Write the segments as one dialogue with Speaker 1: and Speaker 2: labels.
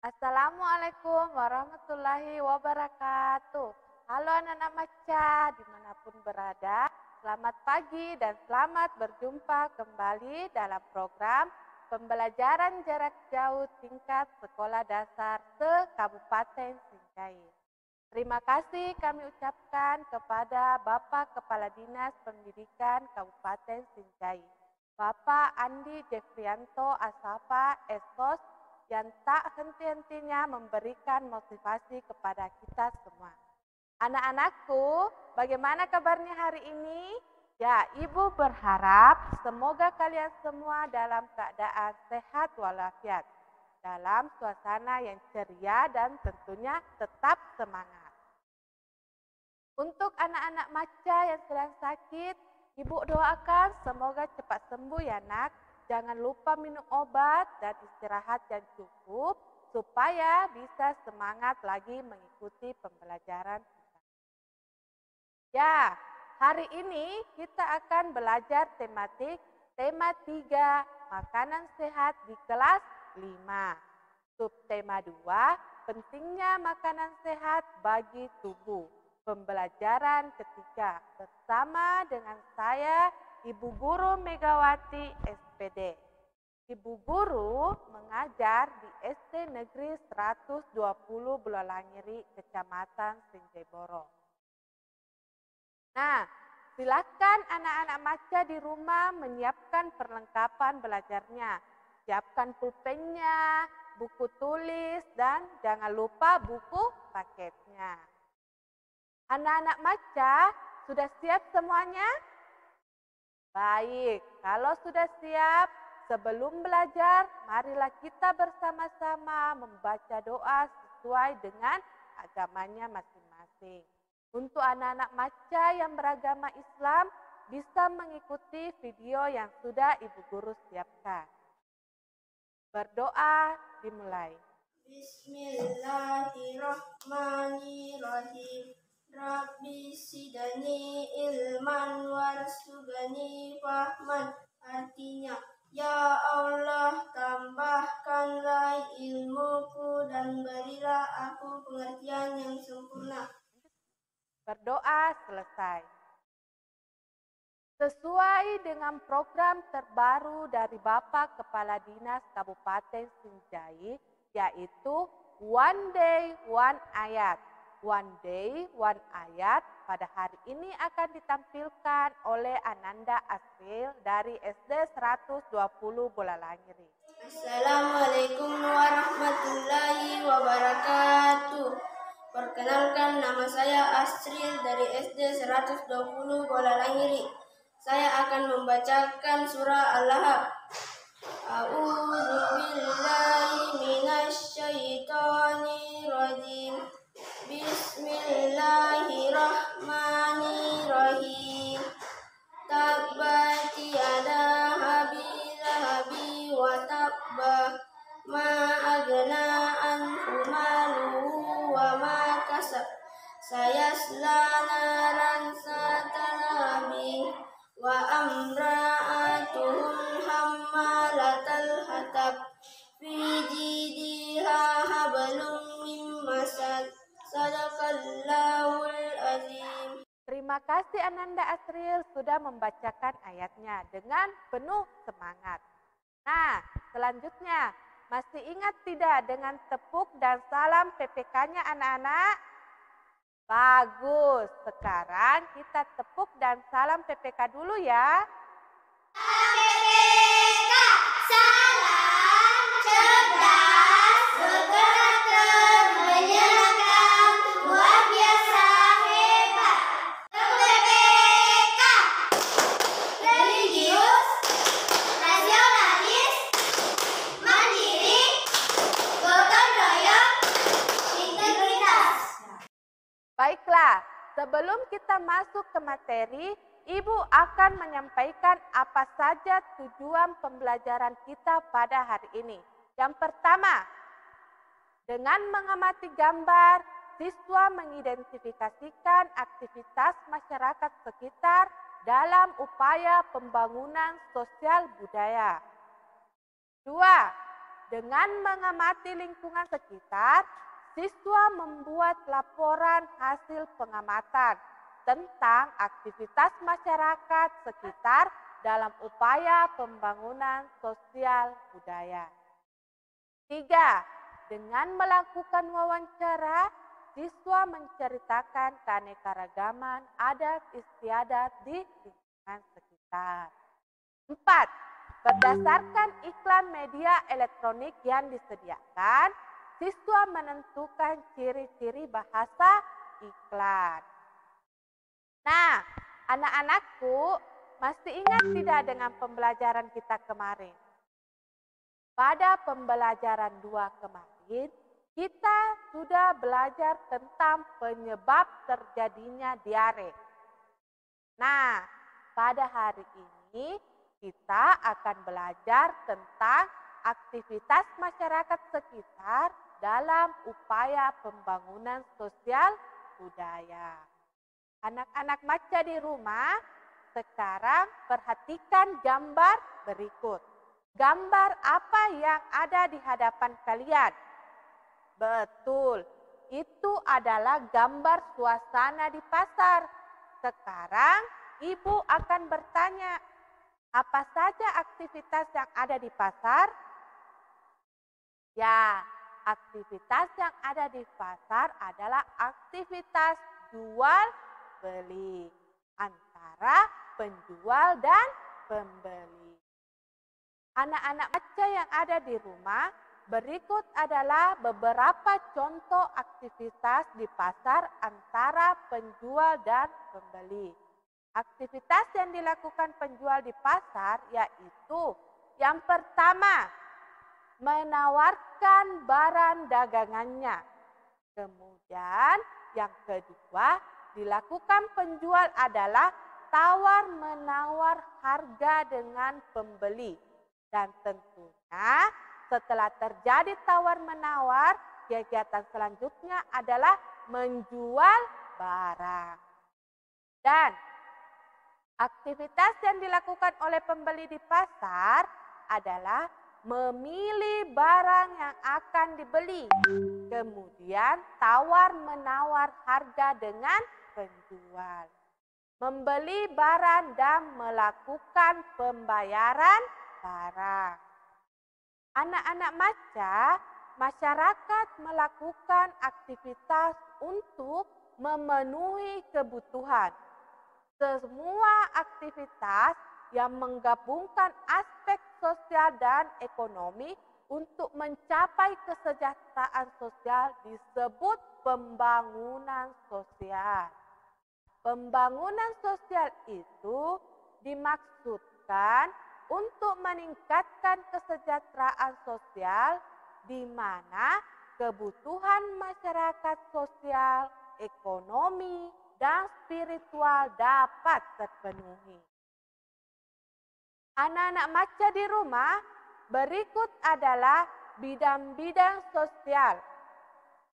Speaker 1: Assalamualaikum warahmatullahi wabarakatuh. Halo anak-anak Maca, dimanapun berada, selamat pagi dan selamat berjumpa kembali dalam program pembelajaran jarak jauh tingkat sekolah dasar se-Kabupaten Sinjai. Terima kasih kami ucapkan kepada Bapak Kepala Dinas Pendidikan Kabupaten Sinjai, Bapak Andi Jefrianto Asafa Estos, yang tak henti-hentinya memberikan motivasi kepada kita semua. Anak-anakku, bagaimana kabarnya hari ini? Ya, Ibu berharap semoga kalian semua dalam keadaan sehat walafiat, dalam suasana yang ceria dan tentunya tetap semangat. Untuk anak-anak Maca yang sedang sakit, Ibu doakan semoga cepat sembuh ya nak. Jangan lupa minum obat dan istirahat yang cukup supaya bisa semangat lagi mengikuti pembelajaran kita. Ya, hari ini kita akan belajar tema 3, makanan sehat di kelas 5. Subtema 2, pentingnya makanan sehat bagi tubuh. Pembelajaran ketiga bersama dengan saya, Ibu Guru Megawati SPD. Ibu Guru mengajar di SD Negeri 120 Bulelangiri, Kecamatan Sinjai-Boro. Nah, silakan anak-anak Maca di rumah menyiapkan perlengkapan belajarnya. Siapkan pulpennya, buku tulis, dan jangan lupa buku paketnya. Anak-anak Maca, sudah siap semuanya? Baik, kalau sudah siap, sebelum belajar, marilah kita bersama-sama membaca doa sesuai dengan agamanya masing-masing. Untuk anak-anak Maca yang beragama Islam, bisa mengikuti video yang sudah Ibu Guru siapkan. Berdoa dimulai.
Speaker 2: Bismillahirrahmanirrahim. Rabbi sidani ilman warsugani fahman. Artinya, ya Allah, tambahkanlah ilmuku dan berilah aku pengertian yang sempurna.
Speaker 1: Berdoa selesai. Sesuai dengan program terbaru dari Bapak Kepala Dinas Kabupaten Sinjai, yaitu One Day One Ayat. One Day One Ayat pada hari ini akan ditampilkan oleh Ananda Asril dari SD 120 Bulelangiri.
Speaker 2: Assalamualaikum warahmatullahi wabarakatuh. Perkenalkan, nama saya Asril dari SD 120 Bulelangiri. Saya akan membacakan surah Al-Lahab. A'udzu billahi minasy syaithanir rajim. Bismillahirrahmanirrahim. Tabbat yada abi lahabi wa tabba ma agna anhu maluhu wa ma kasab sayasla naran satalabi wa amra'atuhum hammalatal hatab fi jidiha hablum mim masad. Sadaqallahul azim.
Speaker 1: Terima kasih Ananda Asril sudah membacakan ayatnya dengan penuh semangat. Nah, selanjutnya, masih ingat tidak dengan tepuk dan salam PPK-nya anak-anak? Bagus, sekarang kita tepuk dan salam PPK dulu ya.
Speaker 2: PPK, salam cerdas, berkarakter, menyenangkan, luar biasa hebat. PPK, religius, nasionalis, mandiri, gotong royong, integritas.
Speaker 1: Baiklah, sebelum kita masuk ke materi, Ibu akan menyampaikan apa saja tujuan pembelajaran kita pada hari ini. Yang pertama, dengan mengamati gambar, siswa mengidentifikasikan aktivitas masyarakat sekitar dalam upaya pembangunan sosial budaya. 2. dengan mengamati lingkungan sekitar, siswa membuat laporan hasil pengamatan tentang aktivitas masyarakat sekitar dalam upaya pembangunan sosial budaya. 3. Dengan melakukan wawancara, siswa menceritakan keanekaragaman adat istiadat di lingkungan sekitar. 4. Berdasarkan iklan media elektronik yang disediakan, siswa menentukan ciri-ciri bahasa iklan. Nah, anak-anakku, masih ingat tidak dengan pembelajaran kita kemarin? Pada pembelajaran 2 kemarin, kita sudah belajar tentang penyebab terjadinya diare. Nah, pada hari ini kita akan belajar tentang aktivitas masyarakat sekitar dalam upaya pembangunan sosial budaya. Anak-anak Maca di rumah, sekarang perhatikan gambar berikut. Gambar apa yang ada di hadapan kalian? Betul, itu adalah gambar suasana di pasar. Sekarang Ibu akan bertanya, apa saja aktivitas yang ada di pasar? Ya, aktivitas yang ada di pasar adalah aktivitas jual beli antara penjual dan pembeli. Anak-anak Maca yang ada di rumah, berikut adalah beberapa contoh aktivitas di pasar antara penjual dan pembeli. Aktivitas yang dilakukan penjual di pasar yaitu yang pertama, menawarkan barang dagangannya. Kemudian yang kedua, dilakukan penjual adalah tawar-menawar harga dengan pembeli. Dan tentunya setelah terjadi tawar-menawar, kegiatan selanjutnya adalah menjual barang. Dan aktivitas yang dilakukan oleh pembeli di pasar adalah memilih barang yang akan dibeli. Kemudian tawar-menawar harga dengan penjual. Membeli barang dan melakukan pembayaran barang. Anak-anak Maca, masyarakat melakukan aktivitas untuk memenuhi kebutuhan. Semua aktivitas yang menggabungkan aspek sosial dan ekonomi untuk mencapai kesejahteraan sosial disebut pembangunan sosial. Pembangunan sosial itu dimaksudkan untuk meningkatkan kesejahteraan sosial di mana kebutuhan masyarakat sosial, ekonomi, dan spiritual dapat terpenuhi. Anak-anak Maca di rumah, berikut adalah bidang-bidang sosial.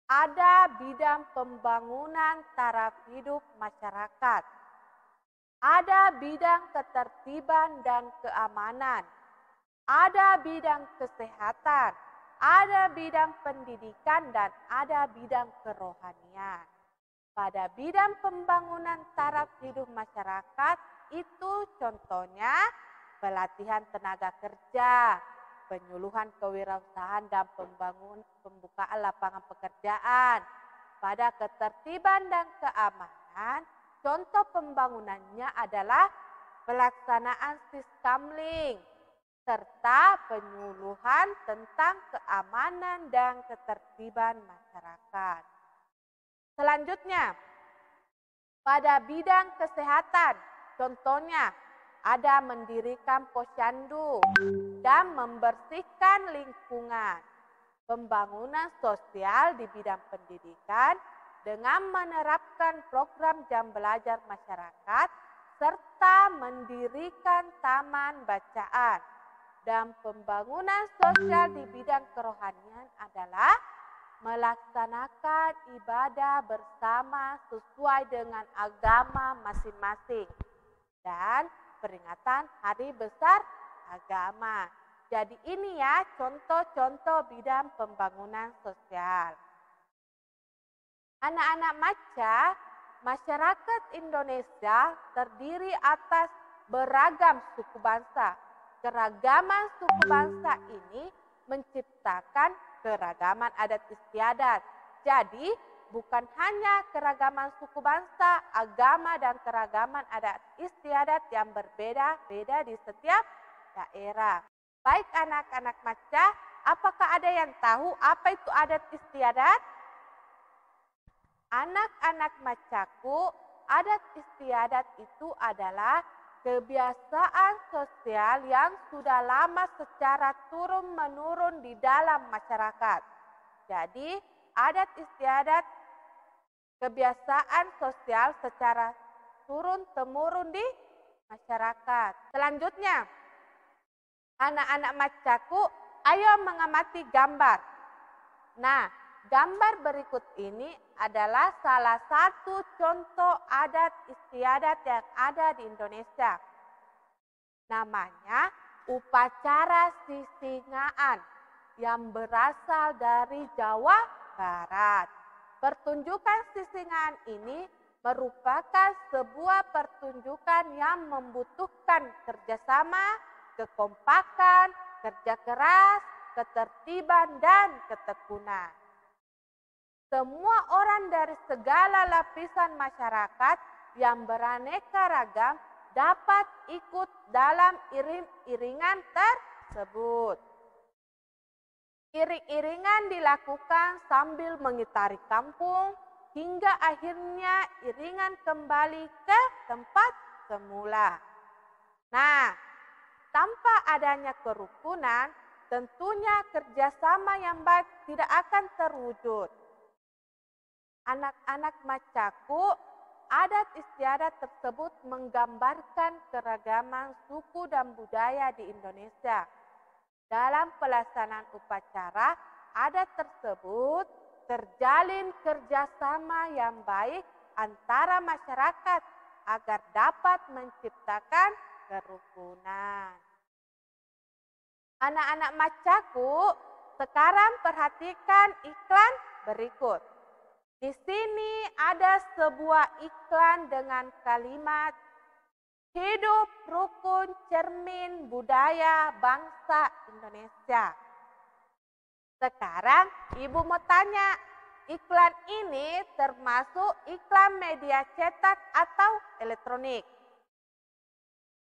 Speaker 1: Ada bidang pembangunan taraf hidup masyarakat. Ada bidang ketertiban dan keamanan. Ada bidang kesehatan. Ada bidang pendidikan dan ada bidang kerohanian. Pada bidang pembangunan taraf hidup masyarakat itu contohnya pelatihan tenaga kerja, penyuluhan kewirausahaan dan pembukaan lapangan pekerjaan. Pada ketertiban dan keamanan, contoh pembangunannya adalah pelaksanaan Siskamling serta penyuluhan tentang keamanan dan ketertiban masyarakat. Selanjutnya, pada bidang kesehatan, contohnya ada mendirikan posyandu dan membersihkan lingkungan. Pembangunan sosial di bidang pendidikan dengan menerapkan program jam belajar masyarakat serta mendirikan taman bacaan. Dan pembangunan sosial di bidang kerohanian adalah melaksanakan ibadah bersama sesuai dengan agama masing-masing dan peringatan hari besar agama. jadi ini ya contoh-contoh bidang pembangunan sosial. Anak-anak maca, masyarakat Indonesia terdiri atas beragam suku bangsa. Keragaman suku bangsa ini menciptakan keragaman adat istiadat. Jadi, bukan hanya keragaman suku bangsa, agama, dan keragaman adat istiadat yang berbeda-beda di setiap daerah. Baik anak-anak maca, apakah ada yang tahu apa itu adat istiadat? Anak-anak macaku, adat istiadat itu adalah kebiasaan sosial yang sudah lama secara turun-menurun di dalam masyarakat. Jadi, adat istiadat kebiasaan sosial secara turun-temurun di masyarakat. Selanjutnya, anak-anak macaku, ayo mengamati gambar. Nah, gambar berikut ini adalah salah satu contoh adat istiadat yang ada di Indonesia. Namanya upacara sisingaan yang berasal dari Jawa Barat. Pertunjukan sisingaan ini merupakan sebuah pertunjukan yang membutuhkan kerjasama, kekompakan, kerja keras, ketertiban, dan ketekunan. Semua orang dari segala lapisan masyarakat yang beraneka ragam dapat ikut dalam iring-iringan tersebut. Iring-iringan dilakukan sambil mengitari kampung hingga akhirnya iringan kembali ke tempat semula. Nah, tanpa adanya kerukunan, tentunya kerjasama yang baik tidak akan terwujud. Anak-anak macaku, adat istiadat tersebut menggambarkan keragaman suku dan budaya di Indonesia. Dalam pelaksanaan upacara adat tersebut terjalin kerjasama yang baik antara masyarakat agar dapat menciptakan kerukunan. Anak-anak macaku, sekarang perhatikan iklan berikut. Di sini ada sebuah iklan dengan kalimat hidup rukun cermin budaya bangsa Indonesia. Sekarang Ibu mau tanya, iklan ini termasuk iklan media cetak atau elektronik?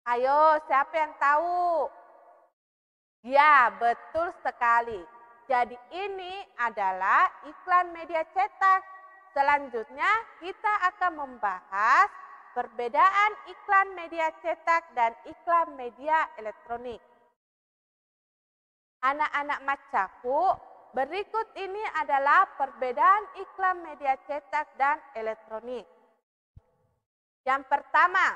Speaker 1: Ayo, siapa yang tahu? Ya, betul sekali. Jadi ini adalah iklan media cetak. Selanjutnya kita akan membahas perbedaan iklan media cetak dan iklan media elektronik. Anak-anak macaku, berikut ini adalah perbedaan iklan media cetak dan elektronik. Yang pertama,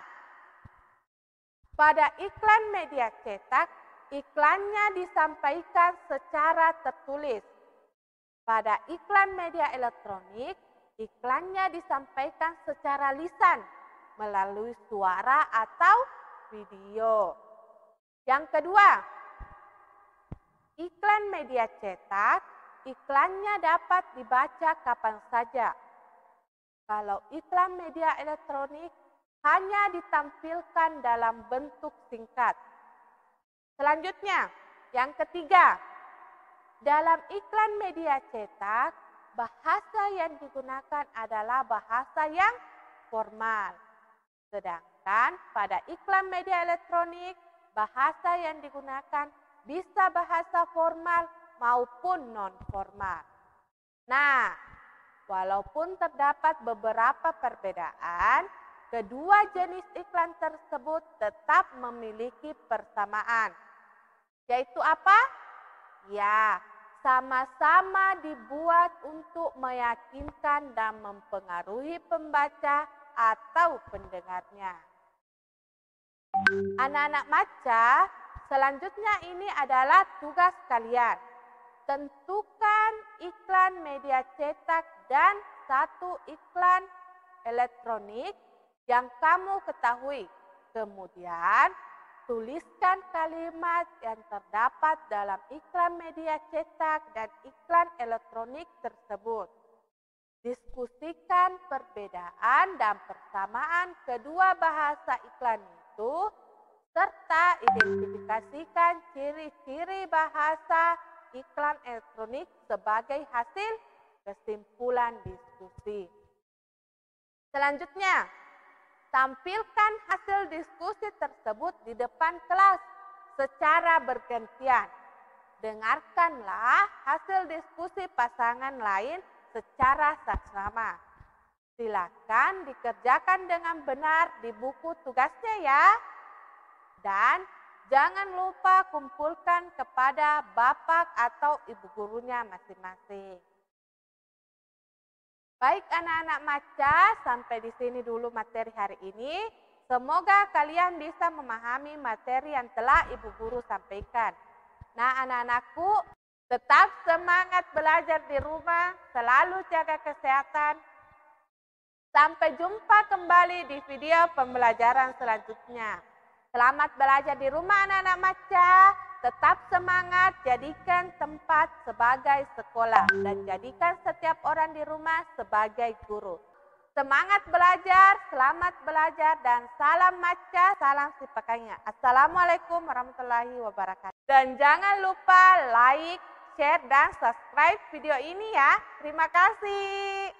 Speaker 1: pada iklan media cetak, iklannya disampaikan secara tertulis. Pada iklan media elektronik, iklannya disampaikan secara lisan melalui suara atau video. Yang kedua, iklan media cetak, iklannya dapat dibaca kapan saja. Kalau iklan media elektronik hanya ditampilkan dalam bentuk singkat. Selanjutnya, yang ketiga, dalam iklan media cetak, bahasa yang digunakan adalah bahasa yang formal. Sedangkan pada iklan media elektronik, bahasa yang digunakan bisa bahasa formal maupun non-formal. Nah, walaupun terdapat beberapa perbedaan, kedua jenis iklan tersebut tetap memiliki persamaan. Yaitu apa? Ya, sama-sama dibuat untuk meyakinkan dan mempengaruhi pembaca atau pendengarnya. Anak-anak maca, selanjutnya ini adalah tugas kalian. Tentukan iklan media cetak dan satu iklan elektronik yang kamu ketahui. Kemudian tuliskan kalimat yang terdapat dalam iklan media cetak dan iklan elektronik tersebut. Diskusikan perbedaan dan persamaan kedua bahasa iklan itu, serta identifikasikan ciri-ciri bahasa iklan elektronik sebagai hasil kesimpulan diskusi. Selanjutnya, tampilkan hasil diskusi tersebut di depan kelas secara bergantian. Dengarkanlah hasil diskusi pasangan lain secara saksama. Silakan dikerjakan dengan benar di buku tugasnya ya. Dan jangan lupa kumpulkan kepada bapak atau ibu gurunya masing-masing. Baik anak-anak Maca, sampai di sini dulu materi hari ini. Semoga kalian bisa memahami materi yang telah ibu guru sampaikan. Nah anak-anakku, tetap semangat belajar di rumah, selalu jaga kesehatan. Sampai jumpa kembali di video pembelajaran selanjutnya. Selamat belajar di rumah anak-anak Maca. Tetap semangat, jadikan tempat sebagai sekolah dan jadikan setiap orang di rumah sebagai guru. Semangat belajar, selamat belajar, dan salam Maca, salam si pakainya. Assalamualaikum warahmatullahi wabarakatuh. Dan jangan lupa like, share, dan subscribe video ini ya. Terima kasih.